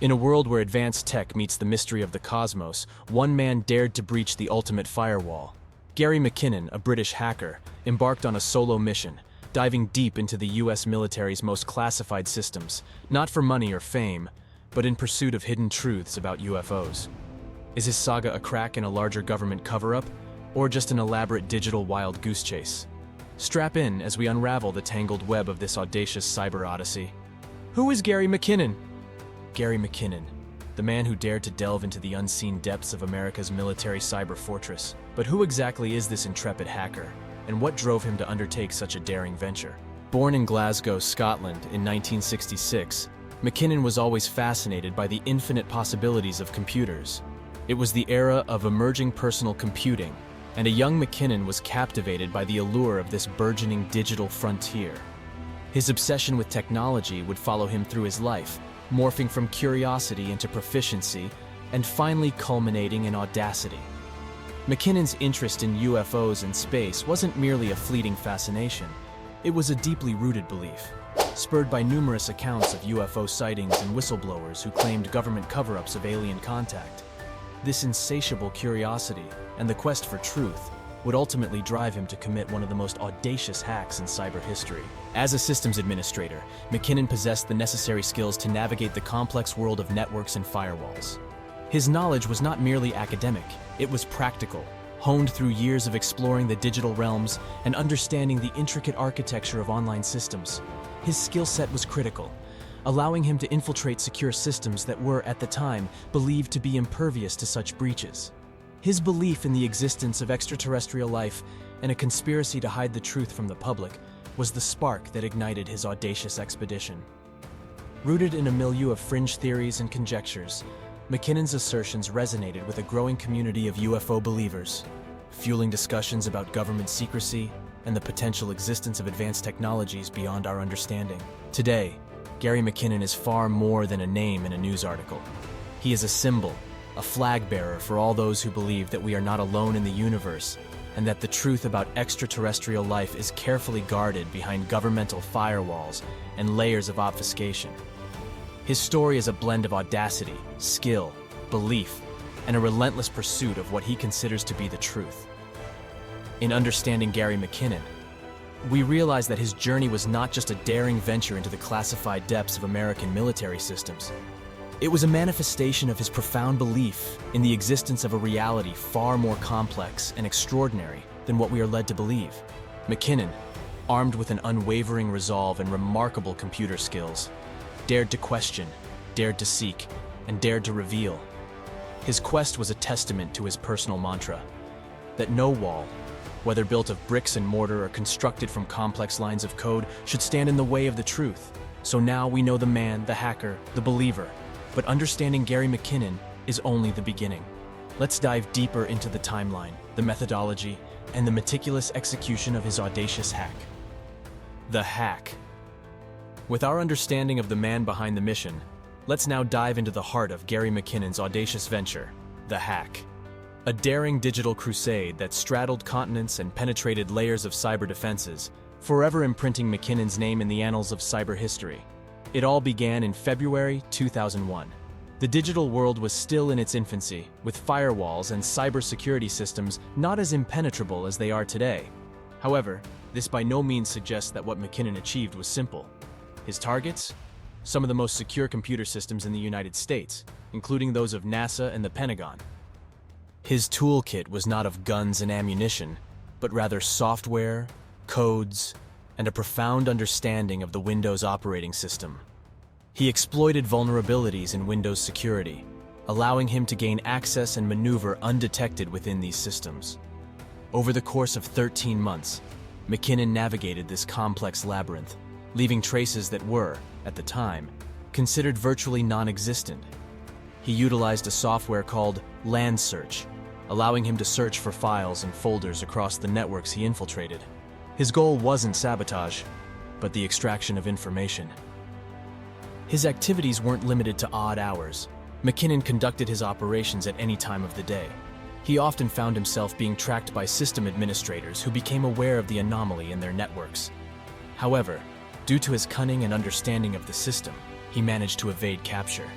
In a world where advanced tech meets the mystery of the cosmos, one man dared to breach the ultimate firewall. Gary McKinnon, a British hacker, embarked on a solo mission, diving deep into the US military's most classified systems, not for money or fame, but in pursuit of hidden truths about UFOs. Is his saga a crack in a larger government cover-up, or just an elaborate digital wild goose chase? Strap in as we unravel the tangled web of this audacious cyber odyssey. Who is Gary McKinnon? Gary McKinnon, the man who dared to delve into the unseen depths of America's military cyber fortress. But who exactly is this intrepid hacker, and what drove him to undertake such a daring venture? Born in Glasgow, Scotland in 1966, McKinnon was always fascinated by the infinite possibilities of computers. It was the era of emerging personal computing, and a young McKinnon was captivated by the allure of this burgeoning digital frontier. His obsession with technology would follow him through his life, morphing from curiosity into proficiency, and finally culminating in audacity. McKinnon's interest in UFOs and space wasn't merely a fleeting fascination. It was a deeply rooted belief, spurred by numerous accounts of UFO sightings and whistleblowers who claimed government cover-ups of alien contact. This insatiable curiosity and the quest for truth would ultimately drive him to commit one of the most audacious hacks in cyber history. As a systems administrator, McKinnon possessed the necessary skills to navigate the complex world of networks and firewalls. His knowledge was not merely academic, it was practical, honed through years of exploring the digital realms and understanding the intricate architecture of online systems. His skill set was critical, allowing him to infiltrate secure systems that were, at the time, believed to be impervious to such breaches. His belief in the existence of extraterrestrial life and a conspiracy to hide the truth from the public was the spark that ignited his audacious expedition. Rooted in a milieu of fringe theories and conjectures, McKinnon's assertions resonated with a growing community of UFO believers, fueling discussions about government secrecy and the potential existence of advanced technologies beyond our understanding. Today, Gary McKinnon is far more than a name in a news article. He is a symbol, a flag bearer for all those who believe that we are not alone in the universe and that the truth about extraterrestrial life is carefully guarded behind governmental firewalls and layers of obfuscation. His story is a blend of audacity, skill, belief, and a relentless pursuit of what he considers to be the truth. In understanding Gary McKinnon, we realize that his journey was not just a daring venture into the classified depths of American military systems. It was a manifestation of his profound belief in the existence of a reality far more complex and extraordinary than what we are led to believe. McKinnon, armed with an unwavering resolve and remarkable computer skills, dared to question, dared to seek, and dared to reveal. His quest was a testament to his personal mantra, that no wall, whether built of bricks and mortar or constructed from complex lines of code, should stand in the way of the truth. So now we know the man, the hacker, the believer. But understanding Gary McKinnon is only the beginning. Let's dive deeper into the timeline, the methodology, and the meticulous execution of his audacious hack. The hack. With our understanding of the man behind the mission, let's now dive into the heart of Gary McKinnon's audacious venture, the hack. A daring digital crusade that straddled continents and penetrated layers of cyber defenses, forever imprinting McKinnon's name in the annals of cyber history. It all began in February 2001. The digital world was still in its infancy, with firewalls and cybersecurity systems not as impenetrable as they are today. However, this by no means suggests that what McKinnon achieved was simple. His targets? Some of the most secure computer systems in the United States, including those of NASA and the Pentagon. His toolkit was not of guns and ammunition, but rather software, codes, and a profound understanding of the Windows operating system. He exploited vulnerabilities in Windows security, allowing him to gain access and maneuver undetected within these systems. Over the course of 13 months, McKinnon navigated this complex labyrinth, leaving traces that were, at the time, considered virtually non-existent. He utilized a software called Land Search, allowing him to search for files and folders across the networks he infiltrated. His goal wasn't sabotage, but the extraction of information. His activities weren't limited to odd hours. McKinnon conducted his operations at any time of the day. He often found himself being tracked by system administrators who became aware of the anomaly in their networks. However, due to his cunning and understanding of the system, he managed to evade capture.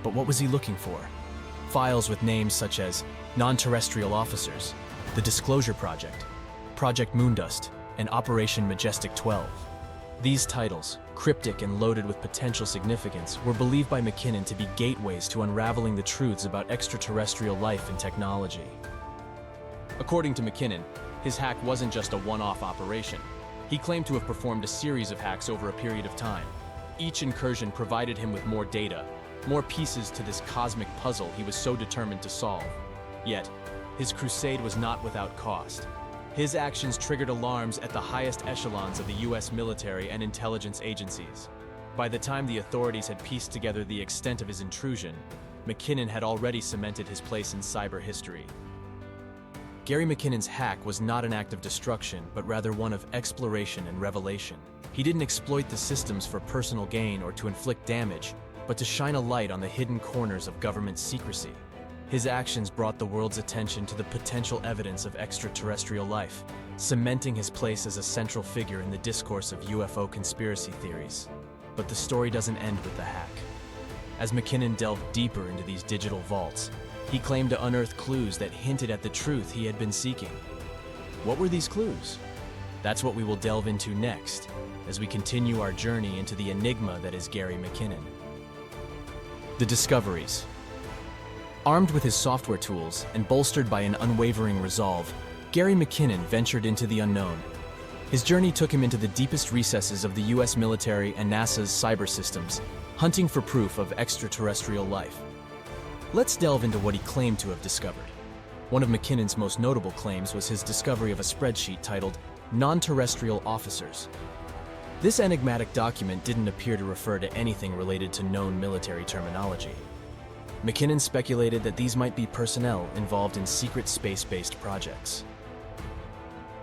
But what was he looking for? Files with names such as non-terrestrial officers, the Disclosure Project, Project Moondust, and Operation Majestic 12. These titles, cryptic and loaded with potential significance, were believed by McKinnon to be gateways to unraveling the truths about extraterrestrial life and technology. According to McKinnon, his hack wasn't just a one-off operation. He claimed to have performed a series of hacks over a period of time. Each incursion provided him with more data, more pieces to this cosmic puzzle he was so determined to solve. Yet, his crusade was not without cost. His actions triggered alarms at the highest echelons of the US military and intelligence agencies. By the time the authorities had pieced together the extent of his intrusion, McKinnon had already cemented his place in cyber history. Gary McKinnon's hack was not an act of destruction, but rather one of exploration and revelation. He didn't exploit the systems for personal gain or to inflict damage, but to shine a light on the hidden corners of government secrecy. His actions brought the world's attention to the potential evidence of extraterrestrial life, cementing his place as a central figure in the discourse of UFO conspiracy theories. But the story doesn't end with the hack. As McKinnon delved deeper into these digital vaults, he claimed to unearth clues that hinted at the truth he had been seeking. What were these clues? That's what we will delve into next, as we continue our journey into the enigma that is Gary McKinnon. The discoveries. Armed with his software tools and bolstered by an unwavering resolve, Gary McKinnon ventured into the unknown. His journey took him into the deepest recesses of the US military and NASA's cyber systems, hunting for proof of extraterrestrial life. Let's delve into what he claimed to have discovered. One of McKinnon's most notable claims was his discovery of a spreadsheet titled Non-Terrestrial Officers. This enigmatic document didn't appear to refer to anything related to known military terminology. McKinnon speculated that these might be personnel involved in secret space-based projects.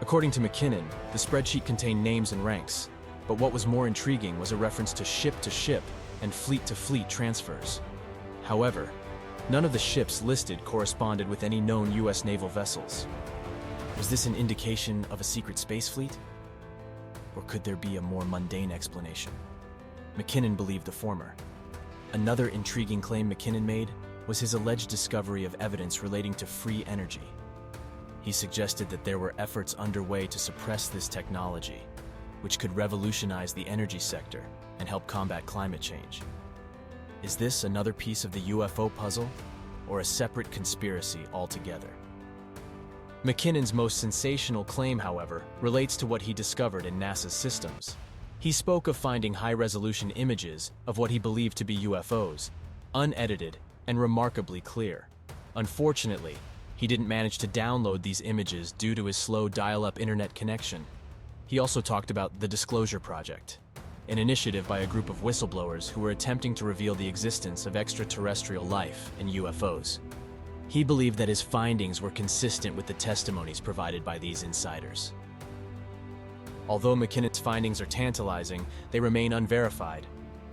According to McKinnon, the spreadsheet contained names and ranks, but what was more intriguing was a reference to ship-to-ship and fleet-to-fleet transfers. However, none of the ships listed corresponded with any known US naval vessels. Was this an indication of a secret space fleet? Or could there be a more mundane explanation? McKinnon believed the former. Another intriguing claim McKinnon made was his alleged discovery of evidence relating to free energy. He suggested that there were efforts underway to suppress this technology, which could revolutionize the energy sector and help combat climate change. Is this another piece of the UFO puzzle, or a separate conspiracy altogether? McKinnon's most sensational claim, however, relates to what he discovered in NASA's systems. He spoke of finding high-resolution images of what he believed to be UFOs, unedited and remarkably clear. Unfortunately, he didn't manage to download these images due to his slow dial-up internet connection. He also talked about the Disclosure Project, an initiative by a group of whistleblowers who were attempting to reveal the existence of extraterrestrial life and UFOs. He believed that his findings were consistent with the testimonies provided by these insiders. Although McKinnon's findings are tantalizing, they remain unverified.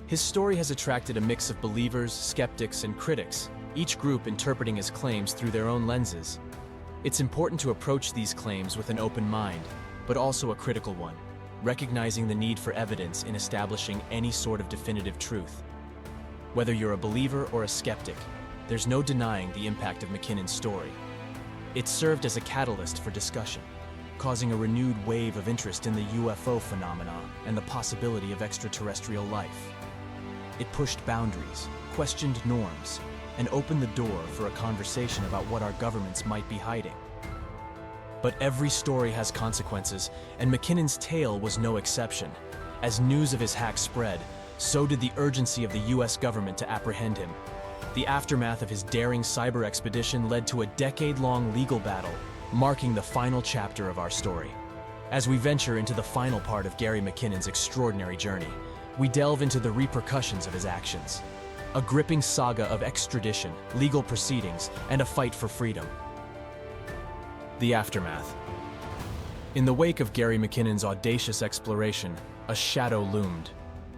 His story has attracted a mix of believers, skeptics, and critics, each group interpreting his claims through their own lenses. It's important to approach these claims with an open mind, but also a critical one, recognizing the need for evidence in establishing any sort of definitive truth. Whether you're a believer or a skeptic, there's no denying the impact of McKinnon's story. It served as a catalyst for discussion, causing a renewed wave of interest in the UFO phenomenon and the possibility of extraterrestrial life. It pushed boundaries, questioned norms, and opened the door for a conversation about what our governments might be hiding. But every story has consequences, and McKinnon's tale was no exception. As news of his hack spread, so did the urgency of the US government to apprehend him. The aftermath of his daring cyber expedition led to a decade-long legal battle, marking the final chapter of our story. As we venture into the final part of Gary McKinnon's extraordinary journey, we delve into the repercussions of his actions. A gripping saga of extradition, legal proceedings, and a fight for freedom. The aftermath. In the wake of Gary McKinnon's audacious exploration, a shadow loomed.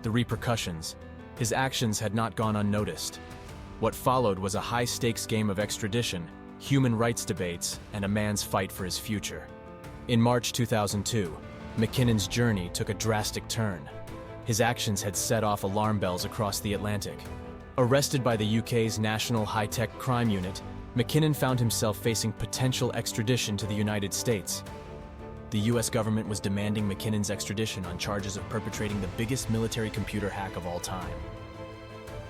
The repercussions. His actions had not gone unnoticed. What followed was a high-stakes game of extradition, human rights debates, and a man's fight for his future. In March 2002, McKinnon's journey took a drastic turn. His actions had set off alarm bells across the Atlantic. Arrested by the UK's National High-Tech Crime Unit, McKinnon found himself facing potential extradition to the United States. The US government was demanding McKinnon's extradition on charges of perpetrating the biggest military computer hack of all time.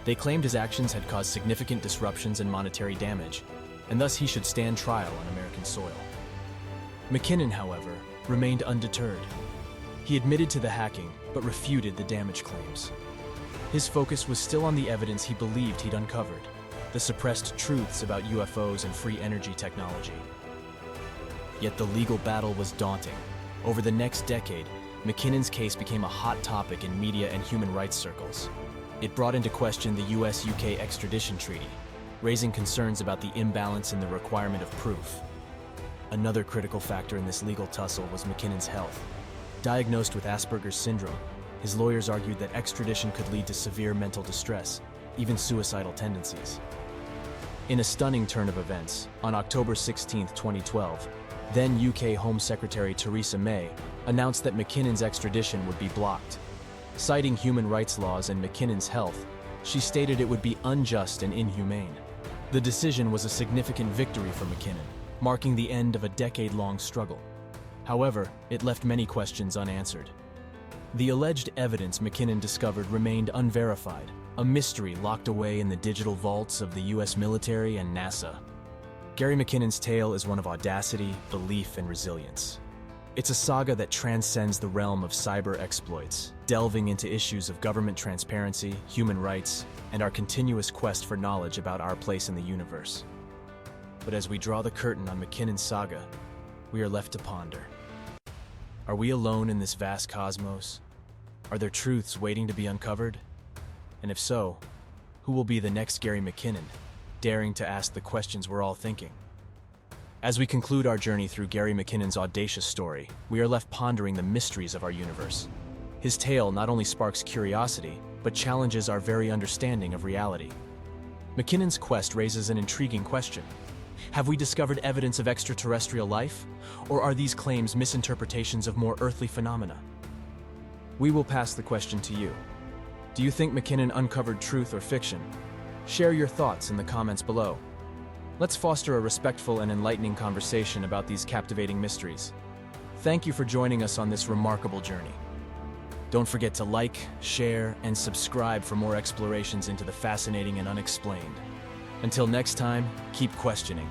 They claimed his actions had caused significant disruptions and monetary damage, and thus he should stand trial on American soil. McKinnon, however, remained undeterred. He admitted to the hacking, but refuted the damage claims. His focus was still on the evidence he believed he'd uncovered, the suppressed truths about UFOs and free energy technology. Yet the legal battle was daunting. Over the next decade, McKinnon's case became a hot topic in media and human rights circles. It brought into question the US-UK extradition treaty, raising concerns about the imbalance in the requirement of proof. Another critical factor in this legal tussle was McKinnon's health. Diagnosed with Asperger's syndrome, his lawyers argued that extradition could lead to severe mental distress, even suicidal tendencies. In a stunning turn of events, on October 16, 2012, then UK Home Secretary Theresa May announced that McKinnon's extradition would be blocked. Citing human rights laws and McKinnon's health, she stated it would be unjust and inhumane. The decision was a significant victory for McKinnon, marking the end of a decade-long struggle. However, it left many questions unanswered. The alleged evidence McKinnon discovered remained unverified, a mystery locked away in the digital vaults of the US military and NASA. Gary McKinnon's tale is one of audacity, belief, and resilience. It's a saga that transcends the realm of cyber exploits, delving into issues of government transparency, human rights, and our continuous quest for knowledge about our place in the universe. But as we draw the curtain on McKinnon's saga, we are left to ponder. Are we alone in this vast cosmos? Are there truths waiting to be uncovered? And if so, who will be the next Gary McKinnon, daring to ask the questions we're all thinking? As we conclude our journey through Gary McKinnon's audacious story, we are left pondering the mysteries of our universe. His tale not only sparks curiosity, but challenges our very understanding of reality. McKinnon's quest raises an intriguing question. Have we discovered evidence of extraterrestrial life, or are these claims misinterpretations of more earthly phenomena? We will pass the question to you. Do you think McKinnon uncovered truth or fiction? Share your thoughts in the comments below. Let's foster a respectful and enlightening conversation about these captivating mysteries. Thank you for joining us on this remarkable journey. Don't forget to like, share, and subscribe for more explorations into the fascinating and unexplained. Until next time, keep questioning.